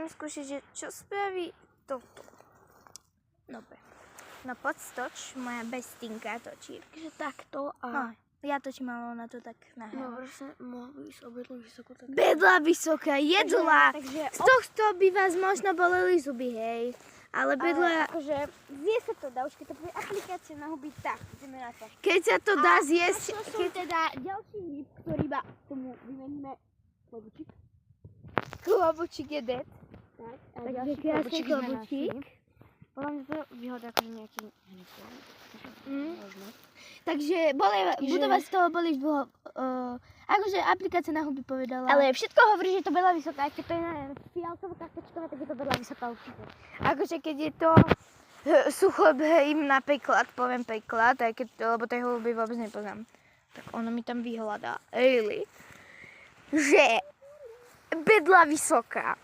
idem skúšať, že čo spraví toto. Dobre. No poď toč, moja bestinka točí. Takže takto a... No, ja točím, ale ona to tak nahráva. No, vlastne mohla by ísť obydlu vysoko. Tak... Bedla vysoká, jedla. Takže Z tohto by vás možno boleli zuby, hej. Ale bedla, akože zje sa to dá, už keď to bude aplikácia na huby, tak ideme na to. keď sa to dá A zjesť, to sú teda ďalší hryb, ktorý iba tomu vymeníme klobučík. klobučík je dead. Tak, a Takže ďalší krásny klobučík sme klobučík. našli. Podľa mňa to vyhodá akože nejaký hneď. Možno. Takže budú vás z toho boliť dlho. Akože aplikácia na huby povedala. Ale všetko hovorí, že je to veľa vysoká, keď to je na fialkovo kartečkové, tak je to veľa vysoká určite. Akože keď je to suchobhým napríklad, poviem príklad, aj keď, lebo tej holuby vôbec nepoznám. Tak ono mi tam vyhľadá, že bedla vysoká.